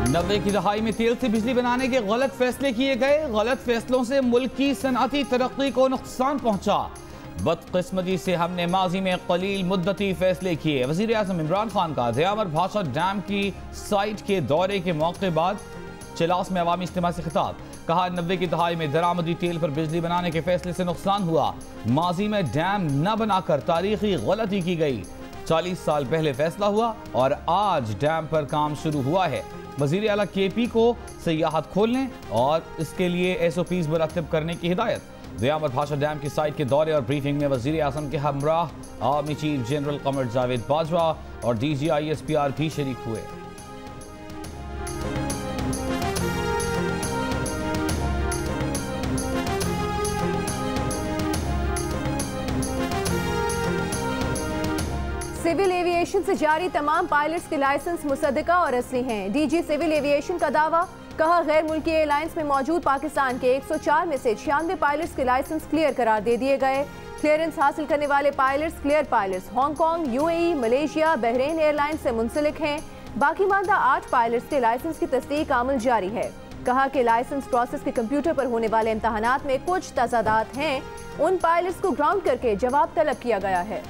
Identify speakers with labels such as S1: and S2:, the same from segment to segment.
S1: 90 की दहाई में तेल से बिजली बनाने के गलत फैसले किए गए। गलत फैसलों से मुल्क की सनअती तरक्की को नुकसान पहुंचा। बदकिस्मती से हमने माजी में कलील मुद्दती फैसले किए। वज़ीर आज़म इमरान खान का दयावर भाषा डैम की साइट के दौरे के मौके बाद चिलास में अवामी इज्तिमा से खिताब। कहा 90 की दहाई में दरामदी तेल पर बिजली बनाने के फैसले से नुकसान हुआ। माजी में डैम न बनाकर तारीखी गलती की गई। 40 साल पहले फैसला हुआ और आज डैम पर काम शुरू हुआ है। वज़ीर आला KP को सयाहत खोलने और इसके लिए SOPs मुरतब करने की हिदायत। दयावर भाषा डैम की साइट के दौरे और ब्रीफिंग में वज़ीर आज़म के हमराह army chief general Qamar Javed Bajwa और DG ISPR भी शरीक हुए।
S2: सिविल एविएशन से जारी तमाम पायलट्स के लाइसेंस मुसद्दका और असली हैं। DG सिविल एविएशन का दावा। कहा गैर मुल्की एयरलाइंस में मौजूद पाकिस्तान के 104 में से 96 पायलट्स के लाइसेंस क्लियर करार दे दिए गए। क्लियरेंस हासिल करने वाले pilots clear pilots Hong Kong, UAE, Malaysia, Bahrain airlines से मुंसलिक हैं। बाकी मानदा 8 पायलट्स के लाइसेंस की तस्दीक अमल जारी है। कहा कि लाइसेंस प्रोसेस के कंप्यूटर पर होने वाले इम्तहानात में कुछ तजादात हैं। उन पायलट्स को ग्राउंड करके जवाब तलब किया गया है।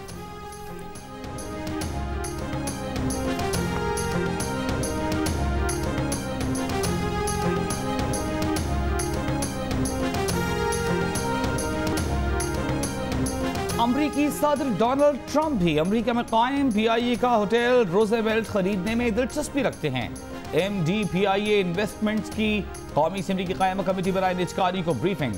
S1: अमरीकी सदर डोनाल्ड ट्रंप भी अमरीका में कायम PIA का होटल रोज़वेल्ट खरीदने में दिलचस्पी रखते हैं। MD-PIA इन्वेस्टमेंट्स की कौमी असम्बली की कायम कमेटी बनाए निजकारी को ब्रीफिंग।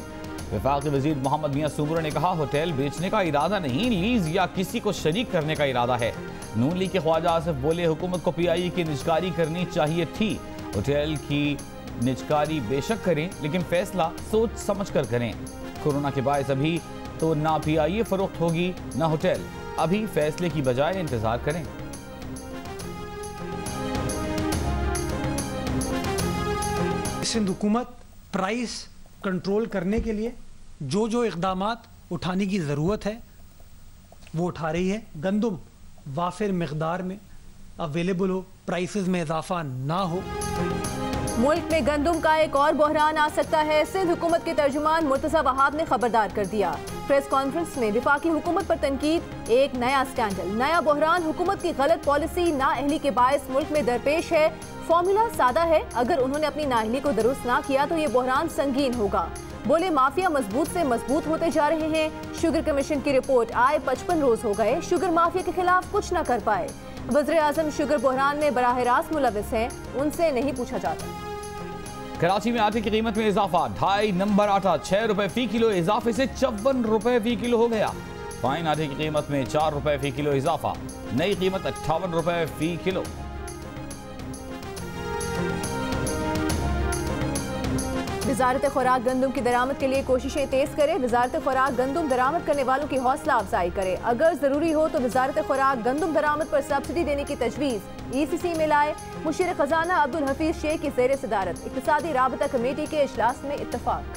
S1: वफाकी वजीर मोहम्मद मियां सूमर ने कहा होटल बेचने का इरादा नहीं, लीज या किसी को शरीक करने का इरादा है। नून लीग के ख्वाजा आसिफ बोले हुकूमत को PIA की निजकारी करनी चाहिए थी। होटल की निजकारी बेशक करें लेकिन फैसला सोच समझ कर करें। कोरोना के बायस अभी तो ना PIA फरोख्त होगी ना होटल। अभी फैसले की बजाय इंतजार करें।
S3: सिंध हुकूमत प्राइस कंट्रोल करने के लिए जो इक़दामात उठाने की ज़रूरत है वो उठा रही है। गंदम वाफिर मिक़दार में अवेलेबल हो, प्राइसेस में इजाफा ना हो।
S2: मुल्क में गंदम का एक और बहरान आ सकता है। सिंध हुकूमत के तर्जुमान मुर्तज़ा वहाब ने खबरदार कर दिया। प्रेस कॉन्फ्रेंस में वफाकी हुकूमत पर तनकीद। एक नया स्कैंडल, नया बहरान हुकूमत की गलत पॉलिसी नाअहली के बायस मुल्क में दरपेश है। फॉर्मूला सादा है, अगर उन्होंने अपनी नाअहली को दुरुस्त ना किया तो ये बहरान संगीन होगा। बोले माफिया मजबूत से मजबूत होते जा रहे हैं। शुगर कमीशन की रिपोर्ट आए 55 रोज हो गए, शुगर माफिया के खिलाफ कुछ न कर पाए। वज़ीर आज़म शुगर बहरान में बराह रास्त मुलविस हैं, उनसे नहीं पूछा जाता।
S1: कराची में आटे की कीमत में इजाफा। 2.5 नंबर आटा 6 रुपए फी किलो इजाफे से 54 रुपए फी किलो हो गया। फाइन आटे की कीमत में 4 रुपए फी किलो इजाफा। नई कीमत 58 रुपए फी किलो।
S2: वजारत खुराक गंदम की दरामद के लिए कोशिशें तेज करे। वजारत खुराक गंदम दरामद करने वालों की हौसला अफजाई करे। अगर जरूरी हो तो वजारत खुराक गंदम दरामद पर सब्सिडी देने की तजवीज़ ECC में लाए। मुशीर खजाना अब्दुल हफीज शेख की ज़ेर सदारत इक़्तिसादी राबता कमेटी के इजलास में इत्तफाक।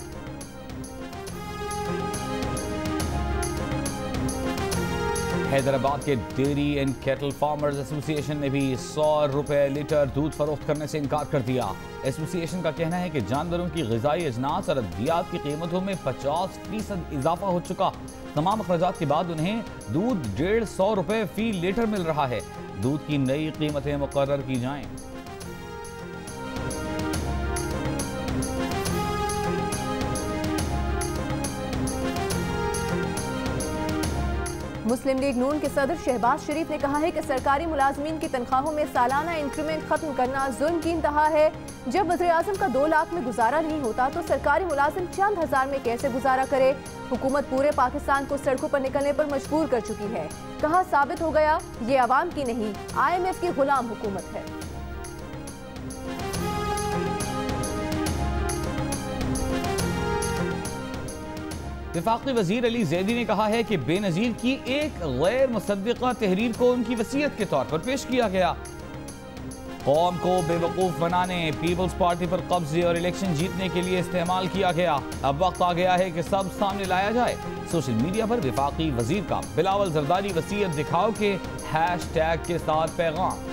S1: हैदराबाद के dairy and cattle farmers association ने भी 100 रुपए लीटर दूध फरोख्त करने से इनकार कर दिया। एसोसिएशन का कहना है कि जानवरों की ग़िज़ाई अजनास और अद्वियात की कीमतों में 50% इजाफा हो चुका। तमाम अखराजात के बाद उन्हें दूध 150 रुपए फी लीटर मिल रहा है। दूध की नई कीमतें मुकर्रर की जाएं।
S2: मुस्लिम लीग नून के सदर शहबाज शरीफ ने कहा है कि सरकारी मुलाजमीन की तनख्वाहों में सालाना इंक्रीमेंट खत्म करना जुल्म की इंतहा है। जब वज़ीर आज़म का 2 लाख में गुजारा नहीं होता तो सरकारी मुलाजिम चंद हज़ार में कैसे गुजारा करे। हुकूमत पूरे पाकिस्तान को सड़कों पर निकलने पर मजबूर कर चुकी है। कहा साबित हो गया ये अवाम की नहीं IMF की गुलाम हुकूमत है।
S1: वफाकी वजीर अली जैदी ने कहा है कि बेनज़ीर की एक गैर मुसद्दिक़ा तहरीर को उनकी वसीयत के तौर पर पेश किया गया। कौम को बेवकूफ़ बनाने, पीपल्स पार्टी पर कब्जे और इलेक्शन जीतने के लिए इस्तेमाल किया गया। अब वक्त आ गया है कि सब सामने लाया जाए। सोशल मीडिया पर वफाकी वजीर का बिलावल जरदारी वसीयत दिखाओ के हैशटैग के साथ पैगाम।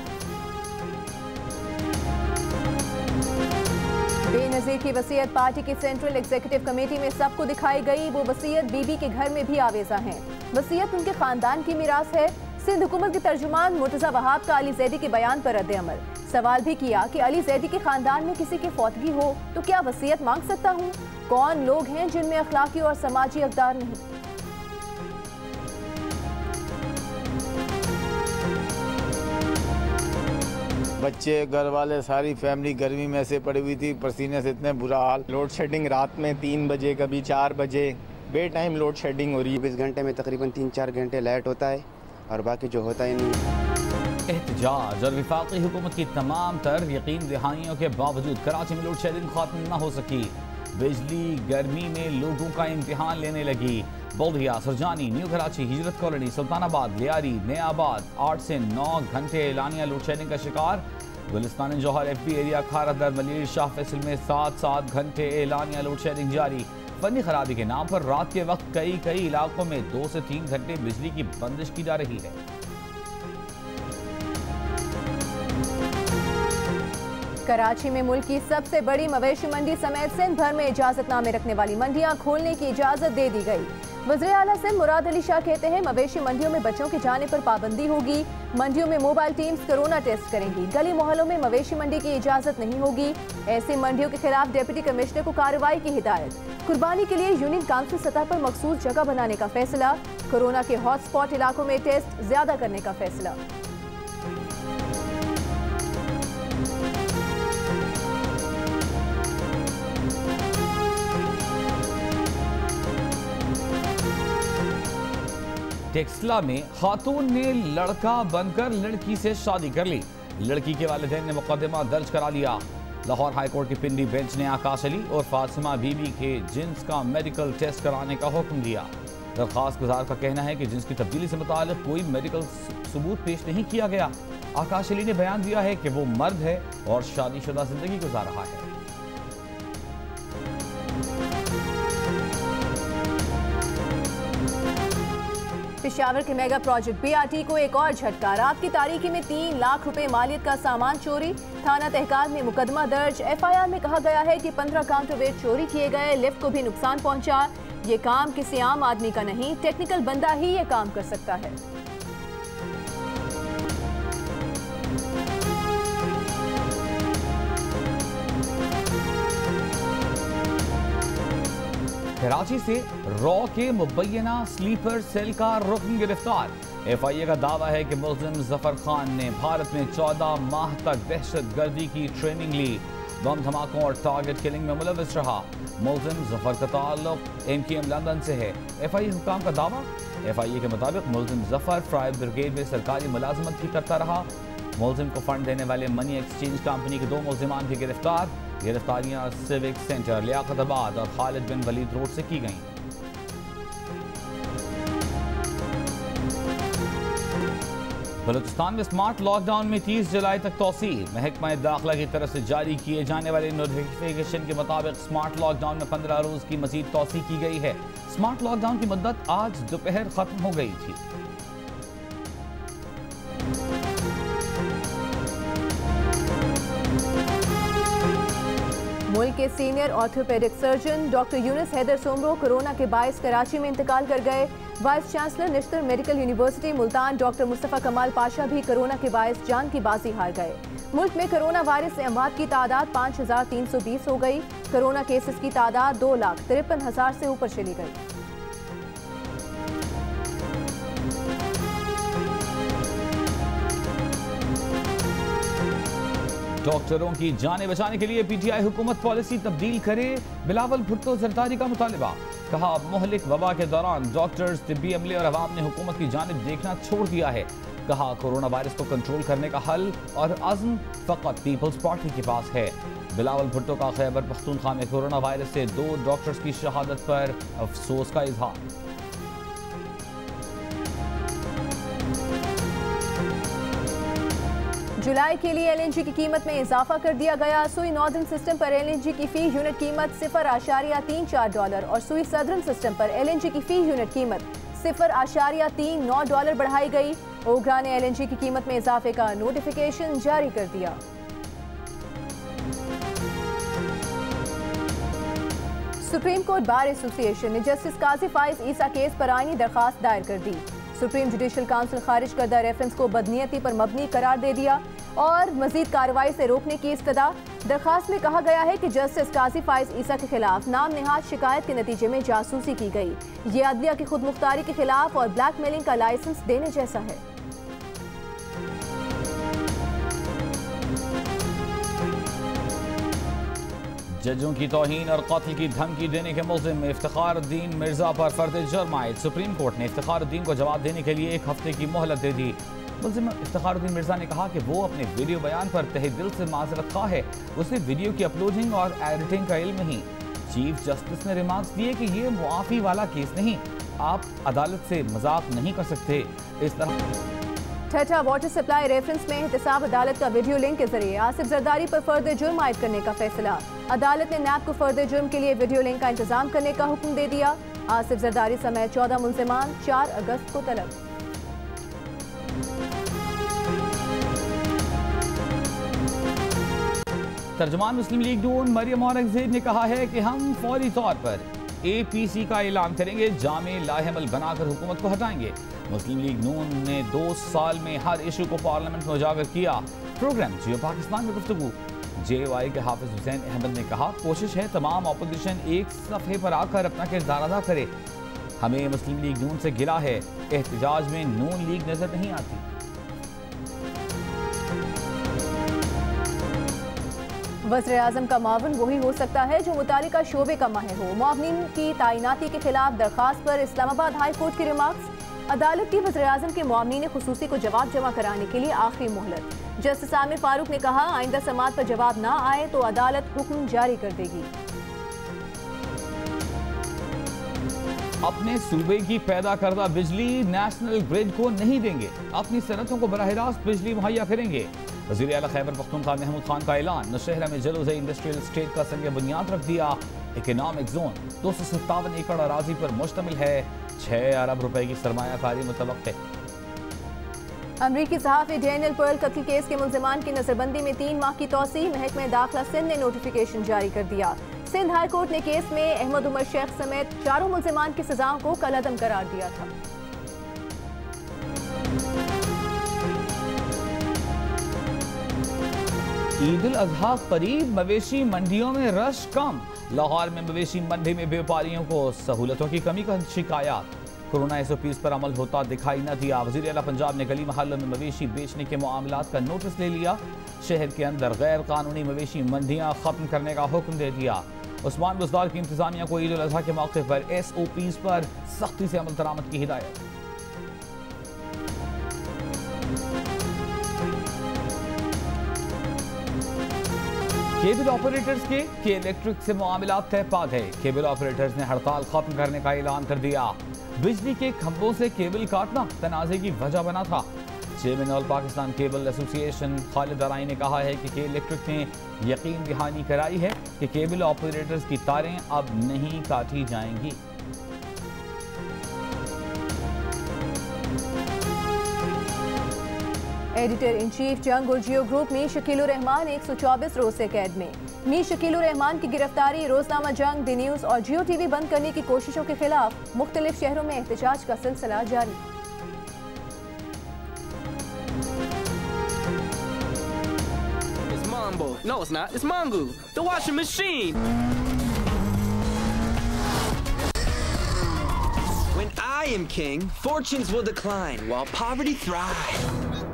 S2: वजीर की वसीयत पार्टी की सेंट्रल एग्जीक्यूटिव कमेटी में सबको दिखाई गई। वो वसीयत बीबी के घर में भी आवेजा हैं। वसीयत उनके खानदान की मीरास है। सिंध हुकूमत के तर्जुमान मुर्तजा वहाब का अली जैदी के बयान पर रद्द अमल। सवाल भी किया कि अली जैदी के खानदान में किसी की फौतगी हो तो क्या वसीयत मांग सकता हूँ? कौन लोग हैं जिनमें अखलाकी और समाजी अक़दार नहीं?
S4: बच्चे, घर वाले, सारी फैमिली गर्मी में से पड़ी हुई थी, पसीने से इतने बुरा हाल।
S5: लोड शेडिंग रात में 3 बजे, कभी 4 बजे, बे टाइम लोड शेडिंग हो रही है।
S6: 24 घंटे में तकरीबन 3-4 घंटे लाइट होता है और बाकी जो होता ही नहीं।
S1: एहतजाज और वफाकी हुकूमत की तमाम तर यकीन दहाइयों के बावजूद कराची में लोड शेडिंग खत्म न हो सकी। बिजली गर्मी में लोगों का इम्तिहान लेने लगी। बल्दिया, सरजानी, न्यू कराची, हिजरत कॉलोनी, सुल्तानाबाद, लियारी, नयाबाद 8 से 9 घंटे एलानिया लोड शेडिंग का शिकार। गुलिस्तान जौहर FB एरिया, खारदर, मलिर, शाह फैसल में 7-7 घंटे एलानिया लोड शेडिंग जारी। फनी खराबी के नाम पर रात के वक्त कई इलाकों में 2 से 3 घंटे बिजली की बंदिश की जा रही है।
S2: कराची में मुल्क की सबसे बड़ी मवेशी मंडी समेत सिंध भर में इजाजतनामे रखने वाली मंडियां खोलने की इजाजत दे दी गई। वज़ीर आला सिंध मुराद अली शाह कहते हैं मवेशी मंडियों में बच्चों के जाने पर पाबंदी होगी। मंडियों में मोबाइल टीम्स कोरोना टेस्ट करेंगी। गली मोहल्लों में मवेशी मंडी की इजाजत नहीं होगी। ऐसी मंडियों के खिलाफ डिप्टी कमिश्नर को कार्रवाई की हिदायत। कुर्बानी के लिए यूनियन काउंसिल सतह पर मखसूस जगह बनाने का फैसला। कोरोना के हॉटस्पॉट इलाकों में टेस्ट ज्यादा करने का फैसला।
S1: टेक्सला में खातून ने लड़का बनकर लड़की से शादी कर ली। लड़की के वालिदैन ने मुकदमा दर्ज करा लिया। लाहौर हाईकोर्ट की पिंडी बेंच ने आकाश अली और फातिमा बीबी के जिन्स का मेडिकल टेस्ट कराने का हुक्म दिया। दरख्वास्त गुजार का कहना है कि जिन्स की तब्दीली से मुताल्लिक कोई मेडिकल सबूत पेश नहीं किया गया। आकाश अली ने बयान दिया है कि वो मर्द है और शादीशुदा जिंदगी गुजार रहा है।
S2: पेशावर के मेगा प्रोजेक्ट BRT को एक और झटका। रात की तारीकी में 3 लाख रुपए मालियत का सामान चोरी। थाना तहकाल में मुकदमा दर्ज। FIR में कहा गया है कि 15 काउंटरवेट चोरी किए गए। लिफ्ट को भी नुकसान पहुंचा। ये काम किसी आम आदमी का नहीं, टेक्निकल बंदा ही ये काम कर सकता है।
S1: कराची से रॉ के मुबैना स्लीपर सेल का रुकन गिरफ्तार। FIA का दावा है कि मुल्जिम जफर खान ने भारत में 14 माह तक दहशत गर्दी की ट्रेनिंग ली। बम धमाकों और टारगेट किलिंग में मुलविस रहा। मुल्जिम जफर का ताल्लुक MKM लंदन से है। FIA हुकाम का दावा। FIA के मुताबिक मुल्जिम जफर फायर ब्रिगेड में सरकारी मुलाजमत भी करता रहा। मुल्जिम को फंड देने वाले मनी एक्सचेंज कंपनी के 2 मुल्जिमान भी गिरफ्तार। गिरफ्तारियां सिविक सेंटर, लियाकताबाद और खालिद बिन वलीद रोड से की गईं। बलूचिस्तान में स्मार्ट लॉकडाउन में 30 जुलाई तक तौसी। महकमा दाखिला की तरफ से जारी किए जाने वाले नोटिफिकेशन के मुताबिक स्मार्ट लॉकडाउन में 15 रोज की मजीद तौसी की गई है। स्मार्ट लॉकडाउन की मुद्दत आज दोपहर खत्म हो गई थी।
S2: मुल्क के senior orthopaedic surgeon doctor Yunus Haider Soomro corona के बायस कराची में इंतकाल कर गए। Vice chancellor Nishtar medical university Multan doctor Mustafa Kamal Pasha भी कोरोना के बायस जान की बाजी हार गए। मुल्क में कोरोना वायरस से अमवात की तादाद 5320 हो गई। कोरोना केसेस की तादाद 2,53,000 से ऊपर चली गई।
S1: डॉक्टरों की जानें बचाने के लिए PTI हुकूमत पॉलिसी तब्दील करे। बिलावल भुट्टो जरदारी का मुतालिबा। कहा मुहलिक वबा के दौरान डॉक्टर्स, तिब्बी अमले और अवाम ने हुकूमत की जानिब देखना छोड़ दिया है। कहा कोरोना वायरस को कंट्रोल करने का हल और अज़्म फ़कत पीपल्स पार्टी के पास है। बिलावल भुट्टो का खैबर पख्तूनख्वा में कोरोना वायरस से 2 डॉक्टर्स की शहादत पर अफसोस का इजहार।
S2: जुलाई के लिए LNG की कीमत में इजाफा कर दिया गया। सुई नॉर्दर्न सिस्टम पर LNG की फी यूनिट कीमत $0.34 और सुई सदर्न सिस्टम पर LNG की फी यूनिट कीमत $0.39 बढ़ाई गई। ओगरा ने LNG की कीमत में इजाफे का नोटिफिकेशन जारी कर दिया। सुप्रीम कोर्ट बार एसोसिएशन ने जस्टिस काजी फाइज ईसा केस पर आईनी दरखास्त दायर कर दी। सुप्रीम जुडिशल काउंसिल खारिज करदा रेफरेंस को बदनीयती पर मबनी करार दे दिया और मजीद कार्रवाई से रोकने की इस्तदा। दरखास्त में कहा गया है कि जस्टिस काजी फाइज ईसा के खिलाफ नाम निहाद शिकायत के नतीजे में जासूसी की गई। ये अदलिया की खुद मुख्तारी के खिलाफ और ब्लैकमेलिंग का लाइसेंस देने जैसा है।
S1: जजों की तौहीन और कत्ल की धमकी देने के मुल्जिम इफ्तिखारुद्दीन मिर्जा पर फर्द जुर्म आयद। सुप्रीम कोर्ट ने इफ्तिखारुद्दीन को जवाब देने के लिए 1 हफ्ते की मोहलत दे दी। मुल्जिम इफ्तिखारुद्दीन मिर्जा ने कहा कि वो अपने वीडियो बयान पर तहे दिल से माजरत खा है। उसे वीडियो की अपलोडिंग और एडिटिंग का इल्म नहीं। चीफ जस्टिस ने रिमार्क्स दिए कि ये मुआफी वाला केस नहीं, आप अदालत से मजाक नहीं कर सकते। इस तरह
S2: ठट्ठा वाटर सप्लाई रेफरेंस में एहतसाब अदालत का वीडियो लिंक के जरिए आसिफ जरदारी पर फर्द जुर्म आयद करने का फैसला। अदालत ने नैब को फर्द जुर्म के लिए वीडियो लिंक का इंतजाम करने का हुक्म दे दिया। आसिफ जरदारी समेत 14 मुल्जिमान 4 अगस्त को तलब।
S1: तर्जुमान मुस्लिम लीग नून मरियम औरंगजेब ने कहा है कि हम फौरी तौर पर APC का ऐलान करेंगे, जामे लाहेमल बनाकर हुकूमत को हटाएंगे। मुस्लिम लीग नून ने 2 साल में हर इशू को पार्लियामेंट में उजागर किया। प्रोग्राम जियो पाकिस्तान में गुफ्तगू। JY के हाफिज हुसैन अहमद ने कहा, कोशिश है तमाम अपोजिशन एक सफ़े पर आकर अपना किरदार अदा करे। हमें मुस्लिम लीग नून से गिला है, एहतजाज में नून लीग नजर नहीं आती।
S2: वज़ीर-ए-आज़म का मावन वही हो सकता है जो मुतालिका शोबे का माहिर हो। मुआवनीन की तैनाती के खिलाफ दरखास्त पर इस्लामाबाद हाई कोर्ट की रिमार्क्स। अदालत की वज़ीर-ए-आज़म के मुआवनीन खुसूसी को जवाब जमा कराने के लिए आखिरी मोहलत। जस्टिस आमिर फारूक ने कहा, आइंदा समात पर जवाब ना आए तो अदालत हुक्म जारी कर देगी।
S1: अपने सूबे की पैदा करदा बिजली नेशनल ग्रिड को नहीं देंगे, अपनी सनतों को बराह रास्त बिजली मुहैया करेंगे। वज़ीर आला खैबर पख्तूनख्वा महमूद खान का ऐलान। नौशहरा में जलोज़ इंडस्ट्रियल स्टेट का संग बुनियाद रख दिया। इकनॉमिक जोन 257 एकड़ अराजी पर मुश्तमिल है। 6 अरब रुपए की सरमायाकारी मुतवक्के।
S2: अमरीकी सहाफ़ी डैनियल पर्ल कत्ल केस के मुल्जिमान की नजरबंदी में 3 माह की तौसी। महकमा दाखिला सिंध ने नोटिफिकेशन जारी कर दिया। सिंध हाई कोर्ट ने केस में अहमद उमर शेख समेत 4 मुल्जिमान की सजाओं को कलअदम करार दिया था।
S1: ईद उल अजहा करीब, मवेशी मंडियों में रश कम। लाहौर में मवेशी मंडी में व्यापारियों को सहूलतों की कमी का शिकायत। कोरोना SOPs पर अमल होता दिखाई न दिया। वज़ीर आला पंजाब ने गली महल्लों में मवेशी बेचने के मामलात का नोटिस ले लिया। शहर के अंदर गैर कानूनी मवेशी मंडियां खत्म करने का हुक्म दे दिया। उस्मान बुज़दार की इंतजामिया को ईद उल अजहा के मौके पर SOPs पर सख्ती से अमल दरामद की हिदायत। केबल ऑपरेटर्स के इलेक्ट्रिक से मामलात तय पा गए। केबल ऑपरेटर्स ने हड़ताल खत्म करने का ऐलान कर दिया। बिजली के खंभों से केबल काटना तनाज़े की वजह बना था। Chairman all Pakistan cable association Khalid Arain ने कहा है कि इलेक्ट्रिक ने यकीन दहानी कराई है कि केबल ऑपरेटर्स की तारें अब नहीं काटी जाएंगी।
S2: एडिटर इन चीफ जंग और जियो ग्रुप मीर शकील उर रहमान 124 रोज से कैद में। मीर शकील उर रहमान की गिरफ्तारी रोजनामा जंग, दी न्यूज और जियो टीवी बंद करने की कोशिशों के खिलाफ मुख्तलिफ शहरों में एहतजाज का सिलसिला जारी।
S7: It's Mambo. No, it's not. It's Mangu, the washing machine.
S8: When I am king, fortunes will decline while poverty thrives.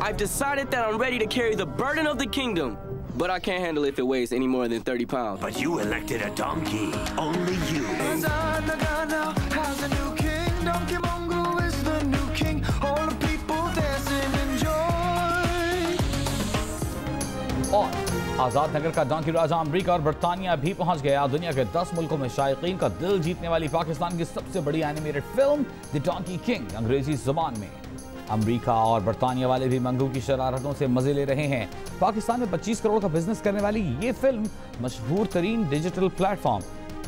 S7: I've decided that I'm ready to carry the burden of the kingdom, but I can't handle it if it weighs any more than 30 pounds.
S8: But you elected a donkey. Only you.
S1: और आज़ाद नगर का डॉन्की राजा अमरीका और बरतानिया भी पहुंच गया। दुनिया के 10 मुल्कों में शायकीन का दिल जीतने वाली पाकिस्तान की सबसे बड़ी एनिमेटेड फिल्म द डॉन्की किंग अंग्रेजी जुबान में। अमरीका और बरतानिया वाले भी मंगू की शरारतों से मजे ले रहे हैं। पाकिस्तान में 25 करोड़ का बिजनेस करने वाली ये फिल्म मशहूर तरीन digital platform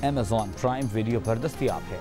S1: Amazon prime video पर दस्तयाब है।